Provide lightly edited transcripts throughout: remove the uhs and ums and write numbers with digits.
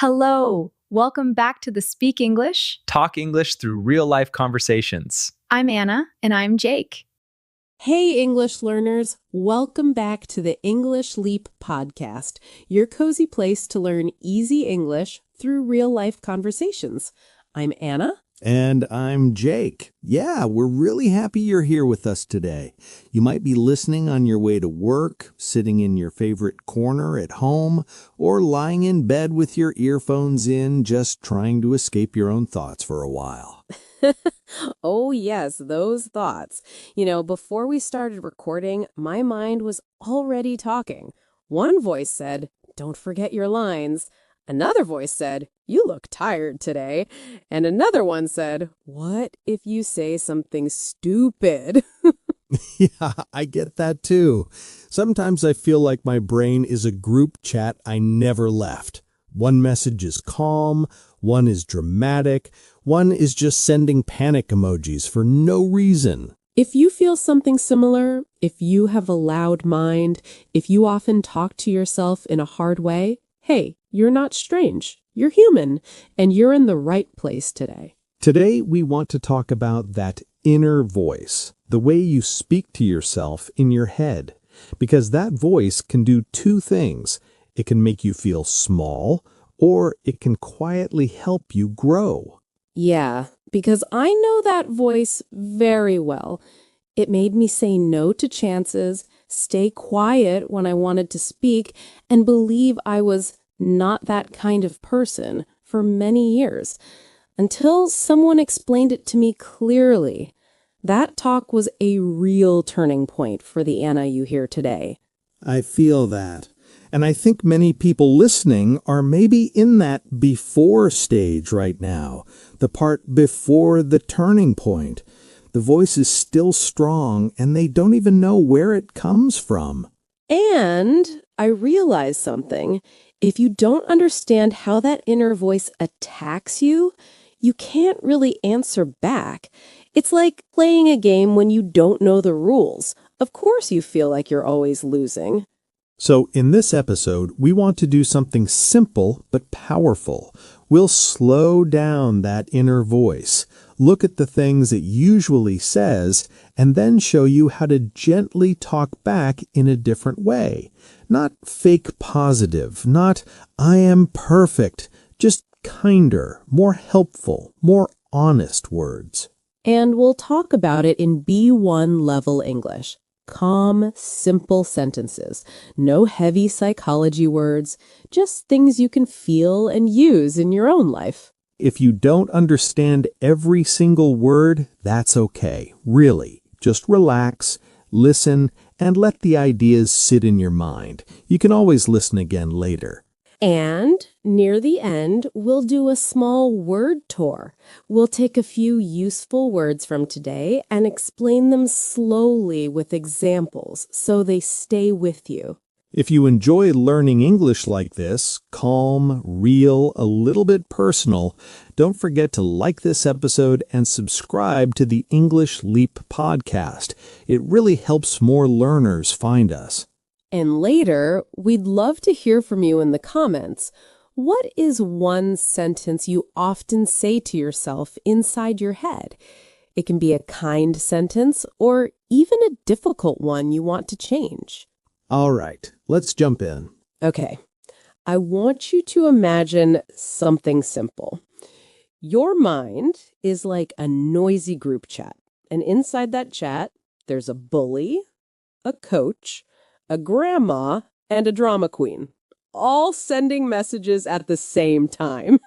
Hello, welcome back to the Speak English. Talk English through real-life conversations. I'm Anna, and I'm Jake. Hey, English learners. Welcome back to the English Leap podcast, your cozy place to learn easy English through real-life conversations. I'm Anna. And I'm Jake. Yeah, we're really happy you're here with us today. You might be listening on your way to work, sitting in your favorite corner at home, or lying in bed with your earphones in, just trying to escape your own thoughts for a while. Oh, yes, those thoughts. Before we started recording, my mind was already talking. One voice said, "Don't forget your lines." Another voice said, "You look tired today." And another one said, "What if you say something stupid?" Yeah, I get that too. Sometimes I feel like my brain is a group chat I never left. One message is calm, one is dramatic, one is just sending panic emojis for no reason. If you feel something similar, if you have a loud mind, if you often talk to yourself in a hard way, hey, you're not strange. You're human, and you're in the right place today. Today, we want to talk about that inner voice, the way you speak to yourself in your head, because that voice can do two things. It can make you feel small, or it can quietly help you grow. Yeah, because I know that voice very well. It made me say no to chances, stay quiet when I wanted to speak, and believe I was not that kind of person for many years, until someone explained it to me clearly. That talk was a real turning point for the Anna you hear today. I feel that. And I think many people listening are maybe in that before stage right now, the part before the turning point. The voice is still strong, and they don't even know where it comes from. And I realized something. If you don't understand how that inner voice attacks you, you can't really answer back. It's like playing a game when you don't know the rules. Of course you feel like you're always losing. So in this episode, we want to do something simple but powerful. We'll slow down that inner voice, look at the things it usually says, and then show you how to gently talk back in a different way. Not fake positive, not "I am perfect," just kinder, more helpful, more honest words. And we'll talk about it in B1 level English. Calm, simple sentences. No heavy psychology words, just things you can feel and use in your own life. If you don't understand every single word, that's okay. Really, just relax, listen, and let the ideas sit in your mind. You can always listen again later. And near the end, we'll do a small word tour. We'll take a few useful words from today and explain them slowly with examples so they stay with you. If you enjoy learning English like this, calm, real, a little bit personal, don't forget to like this episode and subscribe to the English Leap podcast. It really helps more learners find us. And later, we'd love to hear from you in the comments. What is one sentence you often say to yourself inside your head? It can be a kind sentence or even a difficult one you want to change. All right, let's jump in. Okay, I want you to imagine something simple. Your mind is like a noisy group chat, and inside that chat, there's a bully, a coach, a grandma, and a drama queen, all sending messages at the same time.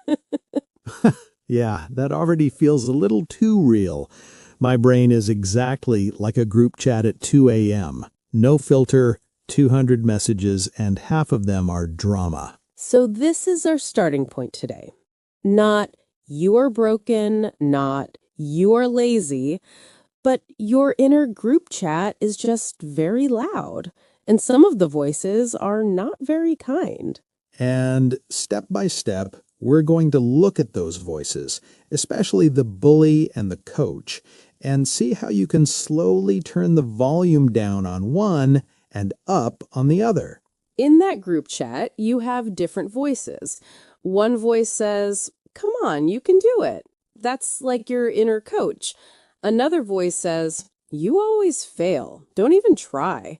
Yeah, that already feels a little too real. My brain is exactly like a group chat at 2 a.m. No filter, 200 messages, and half of them are drama. So this is our starting point today. Not you are broken, not you are lazy, but your inner group chat is just very loud. And some of the voices are not very kind. And step by step, we're going to look at those voices, especially the bully and the coach, and see how you can slowly turn the volume down on one and up on the other. In that group chat, you have different voices. One voice says, "Come on, you can do it." That's like your inner coach. Another voice says, "You always fail. Don't even try."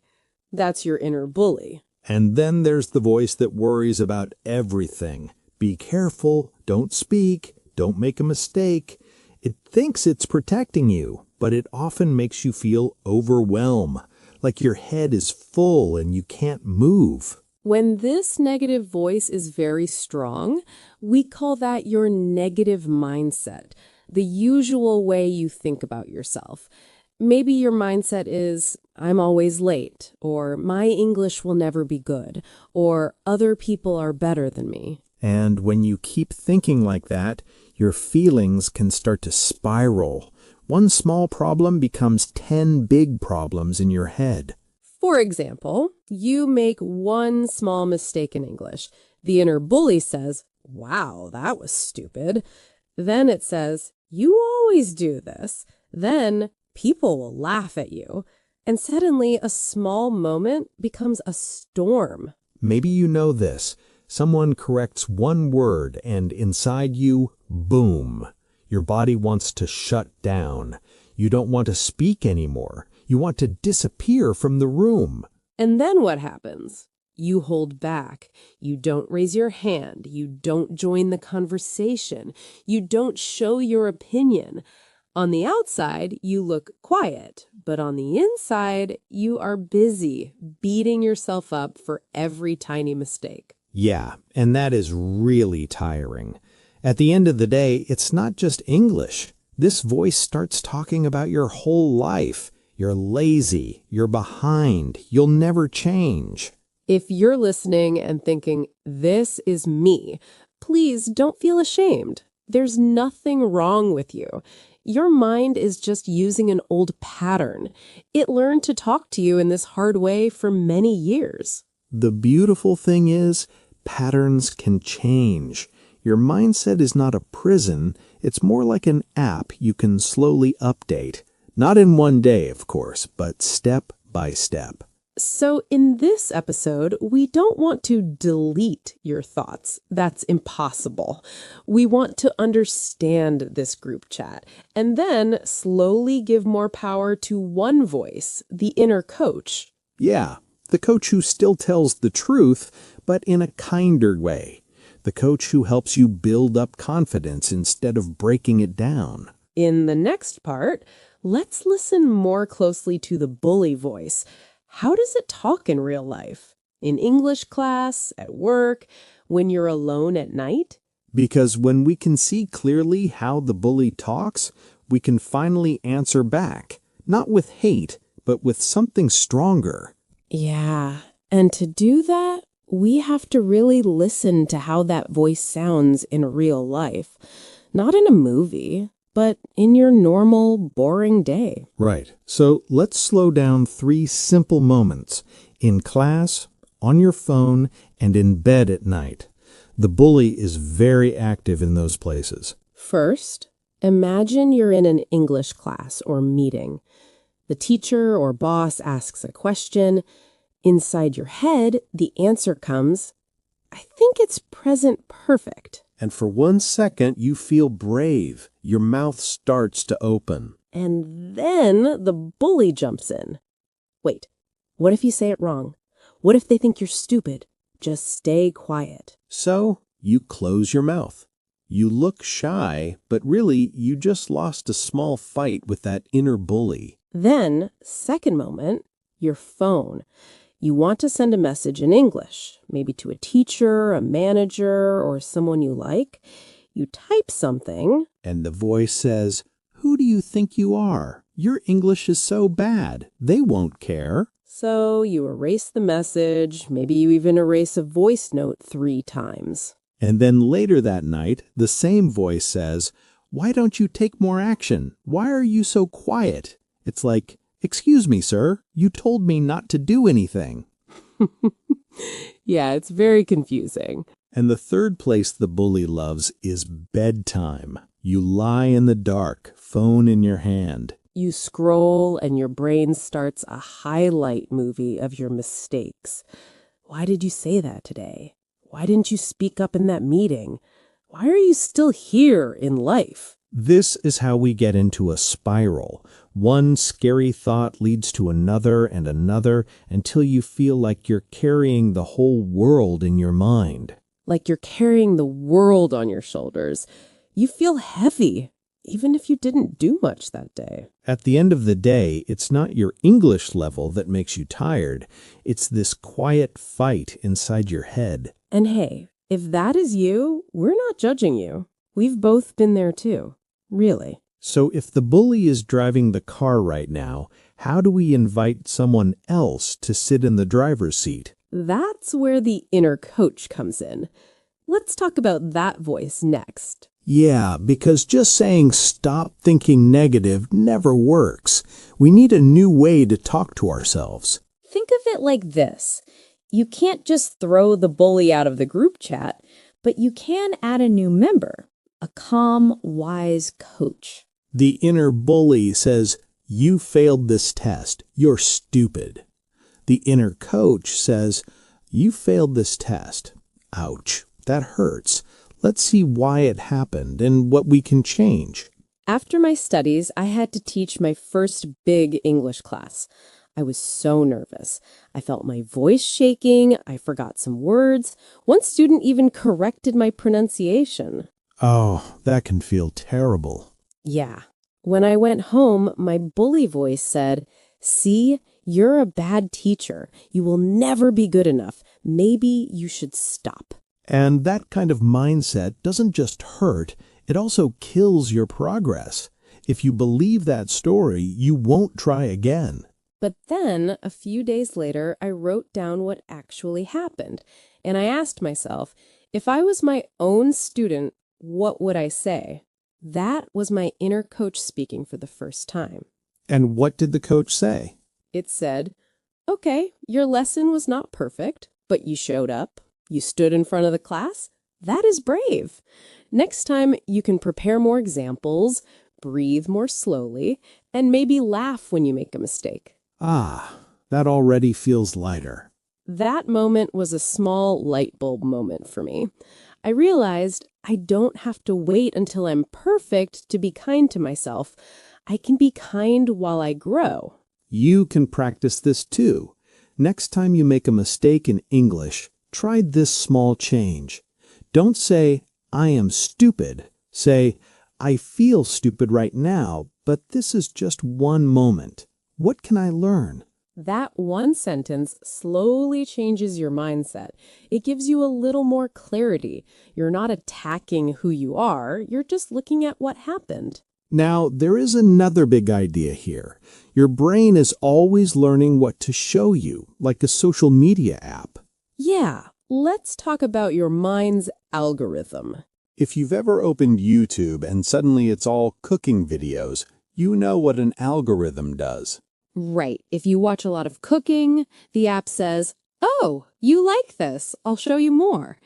That's your inner bully. And then there's the voice that worries about everything. Be careful, don't speak, don't make a mistake. It thinks it's protecting you, but it often makes you feel overwhelmed, like your head is full and you can't move. When this negative voice is very strong, we call that your negative mindset, the usual way you think about yourself. Maybe your mindset is, "I'm always late," or "My English will never be good," or "Other people are better than me." And when you keep thinking like that, your feelings can start to spiral. One small problem becomes 10 big problems in your head. For example, you make one small mistake in English. The inner bully says, "Wow, that was stupid." Then it says, "You always do this." Then people will laugh at you. And suddenly a small moment becomes a storm. Maybe you know this. Someone corrects one word and inside you, boom, your body wants to shut down. You don't want to speak anymore. You want to disappear from the room. And then what happens? You hold back. You don't raise your hand. You don't join the conversation. You don't show your opinion. On the outside, you look quiet, but on the inside, you are busy beating yourself up for every tiny mistake. Yeah, and that is really tiring. At the end of the day, it's not just English. This voice starts talking about your whole life. You're lazy, you're behind, you'll never change. If you're listening and thinking, "This is me," please don't feel ashamed. There's nothing wrong with you. Your mind is just using an old pattern. It learned to talk to you in this hard way for many years. The beautiful thing is, patterns can change. Your mindset is not a prison, it's more like an app you can slowly update. Not in one day, of course, but step by step. So in this episode, we don't want to delete your thoughts. That's impossible. We want to understand this group chat and then slowly give more power to one voice, the inner coach. Yeah, the coach who still tells the truth, but in a kinder way. The coach who helps you build up confidence instead of breaking it down. In the next part, let's listen more closely to the bully voice. How does it talk in real life? In English class, at work, when you're alone at night? Because when we can see clearly how the bully talks, we can finally answer back. Not with hate, but with something stronger. Yeah, and to do that, we have to really listen to how that voice sounds in real life. Not in a movie, but in your normal, boring day. Right. So let's slow down 3 simple moments. In class, on your phone, and in bed at night. The bully is very active in those places. First, imagine you're in an English class or meeting. The teacher or boss asks a question. Inside your head, the answer comes, "I think it's present perfect." And for 1 second, you feel brave. Your mouth starts to open. And then the bully jumps in. "Wait, what if you say it wrong? What if they think you're stupid? Just stay quiet." So you close your mouth. You look shy, but really you just lost a small fight with that inner bully. Then, second moment, your phone. You want to send a message in English, maybe to a teacher, a manager, or someone you like. You type something. And the voice says, "Who do you think you are? Your English is so bad. They won't care." So you erase the message. Maybe you even erase a voice note 3 times. And then later that night, the same voice says, "Why don't you take more action? Why are you so quiet?" It's like, "Excuse me, sir, you told me not to do anything." Yeah, it's very confusing. And the third place the bully loves is bedtime. You lie in the dark, phone in your hand. You scroll and your brain starts a highlight movie of your mistakes. Why did you say that today? Why didn't you speak up in that meeting? Why are you still here in life? This is how we get into a spiral. One scary thought leads to another and another until you feel like you're carrying the whole world in your mind. Like you're carrying the world on your shoulders. You feel heavy, even if you didn't do much that day. At the end of the day, it's not your English level that makes you tired. It's this quiet fight inside your head. And hey, if that is you, we're not judging you. We've both been there too. Really. So if the bully is driving the car right now, how do we invite someone else to sit in the driver's seat? That's where the inner coach comes in. Let's talk about that voice next. Yeah, because just saying stop thinking negative never works. We need a new way to talk to ourselves. Think of it like this. You can't just throw the bully out of the group chat, but you can add a new member, a calm, wise coach. The inner bully says, "You failed this test. You're stupid." The inner coach says, "You failed this test. Ouch, that hurts. Let's see why it happened and what we can change." After my studies, I had to teach my first big English class. I was so nervous. I felt my voice shaking. I forgot some words. One student even corrected my pronunciation. Oh, that can feel terrible. Yeah. When I went home, my bully voice said, "See, you're a bad teacher. You will never be good enough. Maybe you should stop." And that kind of mindset doesn't just hurt, it also kills your progress. If you believe that story, you won't try again. But then, a few days later, I wrote down what actually happened. And I asked myself, if I was my own student, what would I say? That was my inner coach speaking for the first time. And what did the coach say? It said, "Okay, your lesson was not perfect, but you showed up. You stood in front of the class. That is brave. Next time, you can prepare more examples, breathe more slowly, and maybe laugh when you make a mistake." Ah, that already feels lighter. That moment was a small light bulb moment for me. I realized I don't have to wait until I'm perfect to be kind to myself. I can be kind while I grow. You can practice this too. Next time you make a mistake in English, try this small change. Don't say, "I am stupid." Say, "I feel stupid right now, but this is just one moment. What can I learn?" That one sentence slowly changes your mindset. It gives you a little more clarity. You're not attacking who you are. You're just looking at what happened. Now, there is another big idea here. Your brain is always learning what to show you, like a social media app. Yeah, let's talk about your mind's algorithm. If you've ever opened YouTube and suddenly it's all cooking videos, you know what an algorithm does. Right. If you watch a lot of cooking, the app says, "Oh, you like this. I'll show you more."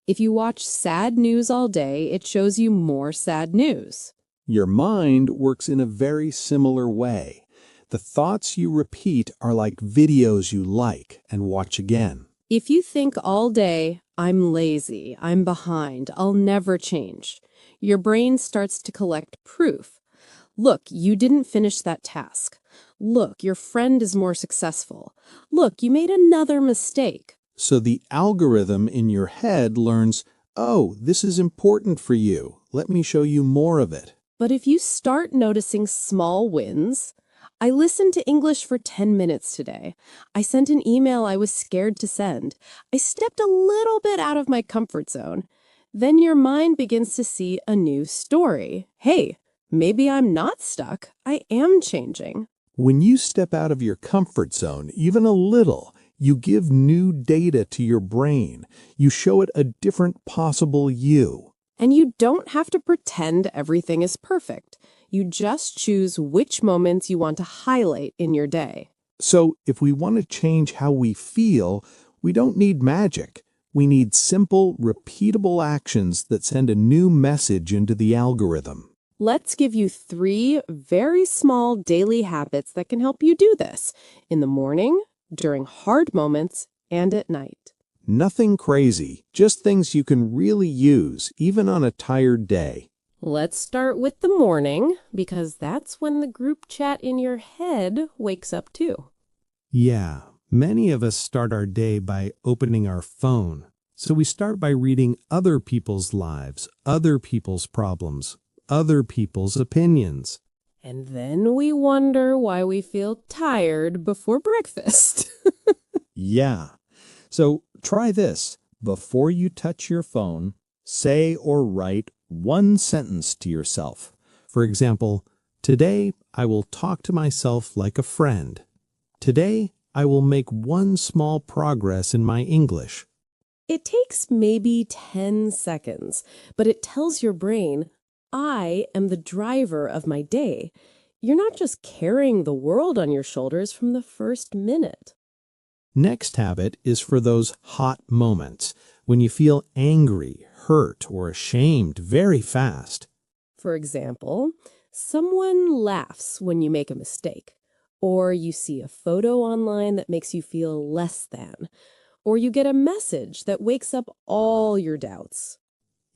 If you watch sad news all day, it shows you more sad news. Your mind works in a very similar way. The thoughts you repeat are like videos you like and watch again. If you think all day, "I'm lazy, I'm behind, I'll never change," your brain starts to collect proof. Look, you didn't finish that task. Look, your friend is more successful. Look, you made another mistake. So the algorithm in your head learns, "Oh, this is important for you. Let me show you more of it." But if you start noticing small wins, I listened to English for 10 minutes today. I sent an email I was scared to send. I stepped a little bit out of my comfort zone. Then your mind begins to see a new story. Hey, maybe I'm not stuck. I am changing. When you step out of your comfort zone, even a little, you give new data to your brain. You show it a different possible you. And you don't have to pretend everything is perfect. You just choose which moments you want to highlight in your day. So if we want to change how we feel, we don't need magic. We need simple, repeatable actions that send a new message into the algorithm. Let's give you 3 very small daily habits that can help you do this in the morning, during hard moments, and at night. Nothing crazy, just things you can really use, even on a tired day. Let's start with the morning, because that's when the group chat in your head wakes up too. Yeah, many of us start our day by opening our phone. So we start by reading other people's lives, other people's problems, other people's opinions. And then we wonder why we feel tired before breakfast. Yeah. So try this. Before you touch your phone, say or write one sentence to yourself. For example, today I will talk to myself like a friend. Today I will make one small progress in my English. It takes maybe 10 seconds, but it tells your brain, I am the driver of my day. You're not just carrying the world on your shoulders from the first minute. Next habit is for those hot moments when you feel angry, hurt, or ashamed very fast. For example, someone laughs when you make a mistake, or you see a photo online that makes you feel less than, or you get a message that wakes up all your doubts.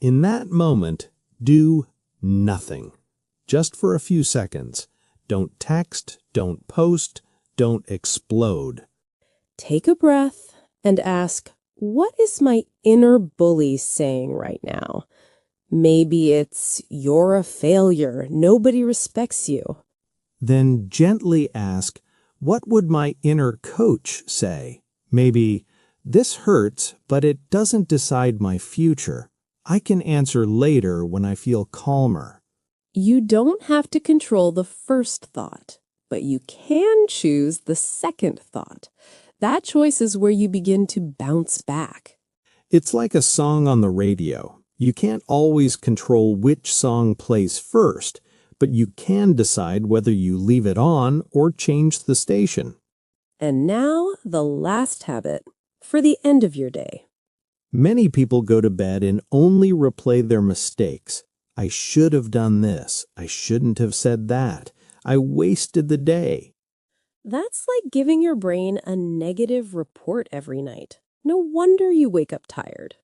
In that moment, do nothing. Just for a few seconds. Don't text, don't post, don't explode. Take a breath and ask, what is my inner bully saying right now? Maybe it's, you're a failure, nobody respects you. Then gently ask, what would my inner coach say? Maybe, this hurts, but it doesn't decide my future. I can answer later when I feel calmer. You don't have to control the first thought, but you can choose the second thought. That choice is where you begin to bounce back. It's like a song on the radio. You can't always control which song plays first, but you can decide whether you leave it on or change the station. And now, the last habit for the end of your day. Many people go to bed and only replay their mistakes. I should have done this. I shouldn't have said that. I wasted the day. That's like giving your brain a negative report every night. No wonder you wake up tired.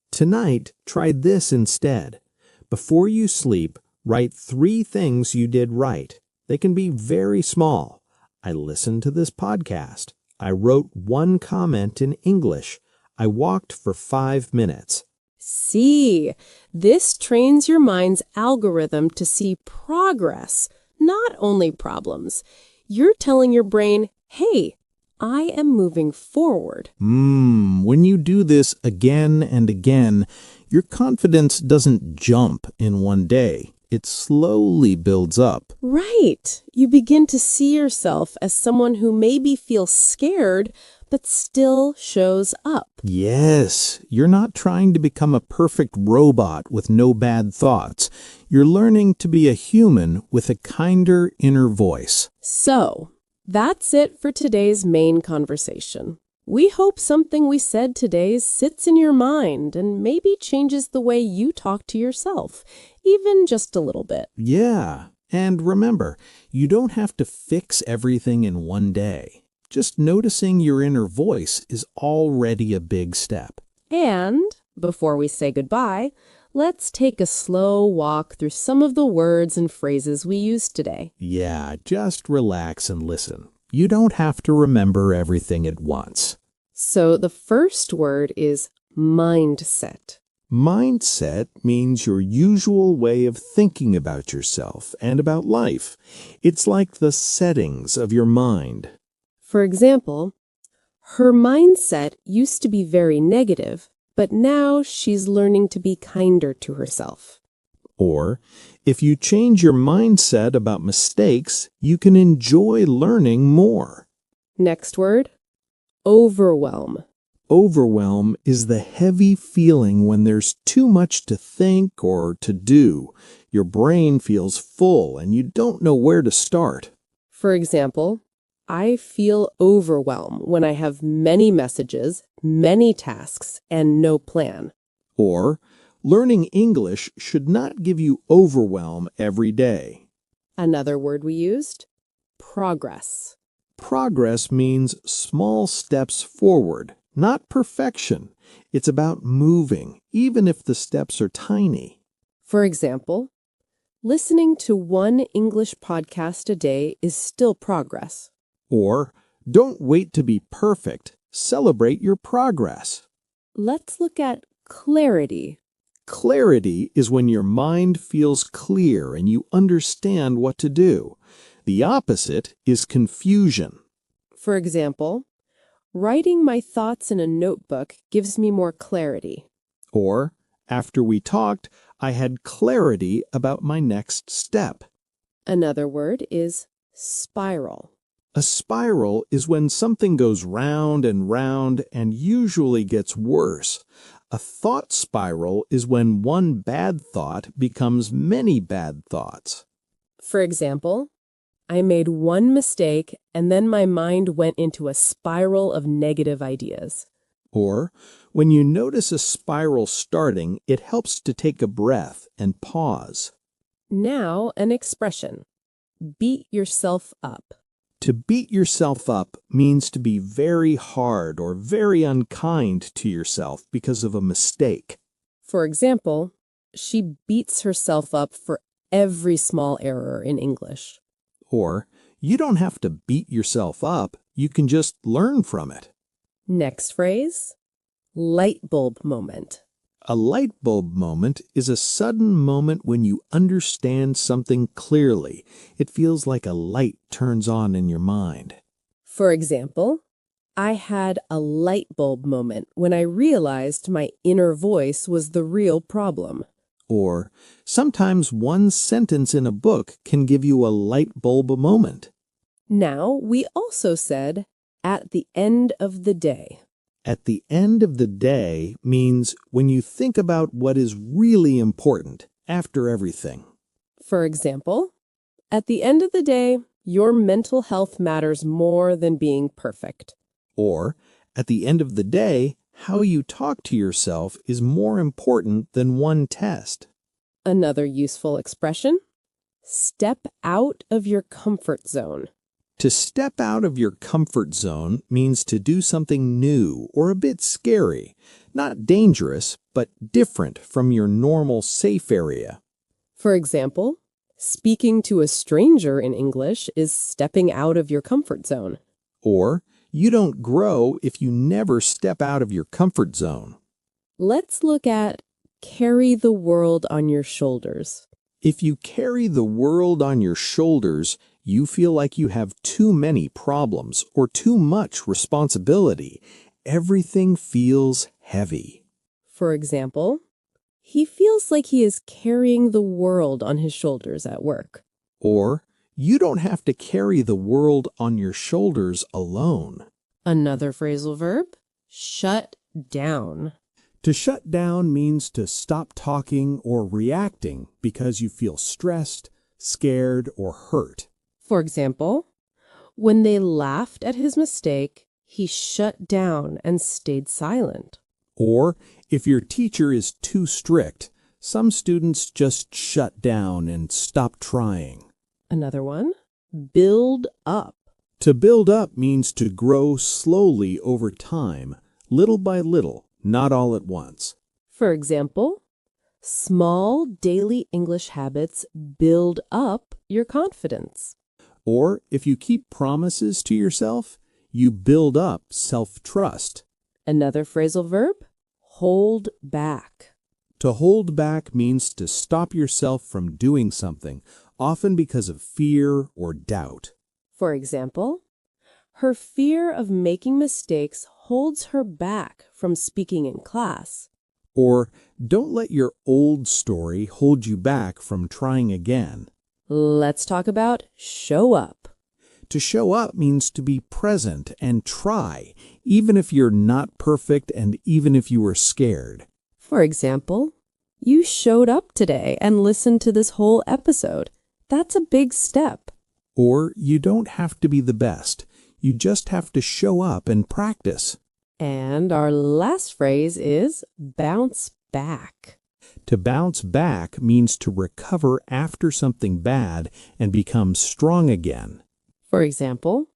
Tonight, try this instead. Before you sleep, write 3 things you did right. They can be very small. I listened to this podcast. I wrote 1 comment in English. I walked for 5 minutes. See, this trains your mind's algorithm to see progress, not only problems. You're telling your brain, hey, I am moving forward. When you do this again and again, your confidence doesn't jump in one day. It slowly builds up. Right. You begin to see yourself as someone who maybe feels scared, but still shows up. Yes, you're not trying to become a perfect robot with no bad thoughts. You're learning to be a human with a kinder inner voice. So, that's it for today's main conversation. We hope something we said today sits in your mind and maybe changes the way you talk to yourself, even just a little bit. Yeah, and remember, you don't have to fix everything in one day. Just noticing your inner voice is already a big step. And before we say goodbye, let's take a slow walk through some of the words and phrases we used today. Yeah, just relax and listen. You don't have to remember everything at once. So the first word is mindset. Mindset means your usual way of thinking about yourself and about life. It's like the settings of your mind. For example, her mindset used to be very negative, but now she's learning to be kinder to herself. Or, if you change your mindset about mistakes, you can enjoy learning more. Next word, overwhelm. Overwhelm is the heavy feeling when there's too much to think or to do. Your brain feels full and you don't know where to start. For example, I feel overwhelmed when I have many messages, many tasks, and no plan. Or, learning English should not give you overwhelm every day. Another word we used, progress. Progress means small steps forward, not perfection. It's about moving, even if the steps are tiny. For example, listening to one English podcast a day is still progress. Or, don't wait to be perfect. Celebrate your progress. Let's look at clarity. Clarity is when your mind feels clear and you understand what to do. The opposite is confusion. For example, writing my thoughts in a notebook gives me more clarity. Or, after we talked, I had clarity about my next step. Another word is spiral. A spiral is when something goes round and usually gets worse. A thought spiral is when one bad thought becomes many bad thoughts. For example, I made one mistake and then my mind went into a spiral of negative ideas. Or, when you notice a spiral starting, it helps to take a breath and pause. Now, an expression. Beat yourself up. To beat yourself up means to be very hard or very unkind to yourself because of a mistake. For example, she beats herself up for every small error in English. Or, you don't have to beat yourself up, you can just learn from it. Next phrase, light bulb moment. A light bulb moment is a sudden moment when you understand something clearly. It feels like a light turns on in your mind. For example, I had a light bulb moment when I realized my inner voice was the real problem. Or, sometimes one sentence in a book can give you a light bulb moment. Now, we also said, at the end of the day. At the end of the day means when you think about what is really important after everything. For example, at the end of the day, your mental health matters more than being perfect. Or, at the end of the day, how you talk to yourself is more important than one test. Another useful expression, step out of your comfort zone. To step out of your comfort zone means to do something new or a bit scary, not dangerous, but different from your normal safe area. For example, speaking to a stranger in English is stepping out of your comfort zone. Or, you don't grow if you never step out of your comfort zone. Let's look at carry the world on your shoulders. If you carry the world on your shoulders, you feel like you have too many problems or too much responsibility. Everything feels heavy. For example, he feels like he is carrying the world on his shoulders at work. Or, you don't have to carry the world on your shoulders alone. Another phrasal verb, shut down. To shut down means to stop talking or reacting because you feel stressed, scared, or hurt. For example, when they laughed at his mistake, he shut down and stayed silent. Or, if your teacher is too strict, some students just shut down and stop trying. Another one, build up. To build up means to grow slowly over time, little by little, not all at once. For example, small daily English habits build up your confidence. Or, if you keep promises to yourself, you build up self-trust. Another phrasal verb, hold back. To hold back means to stop yourself from doing something, often because of fear or doubt. For example, her fear of making mistakes holds her back from speaking in class. Or, don't let your old story hold you back from trying again. Let's talk about show up. To show up means to be present and try, even if you're not perfect and even if you are scared. For example, you showed up today and listened to this whole episode. That's a big step. Or, you don't have to be the best. You just have to show up and practice. And our last phrase is bounce back. To bounce back means to recover after something bad and become strong again. For example,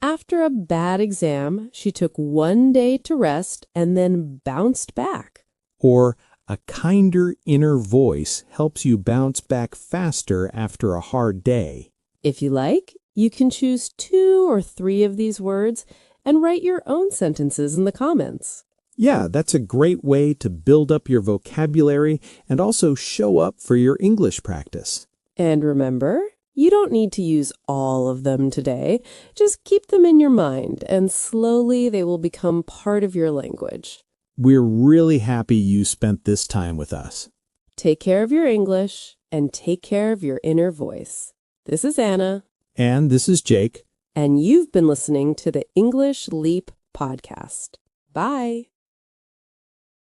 After a bad exam, she took 1 day to rest and then bounced back. Or a kinder inner voice helps you bounce back faster after a hard day. If you like, you can choose 2 or 3 of these words and write your own sentences in the comments. Yeah, that's a great way to build up your vocabulary and also show up for your English practice. And remember, you don't need to use all of them today. Just keep them in your mind, and slowly they will become part of your language. We're really happy you spent this time with us. Take care of your English and take care of your inner voice. This is Anna. And this is Jake. And you've been listening to the English Leap podcast. Bye.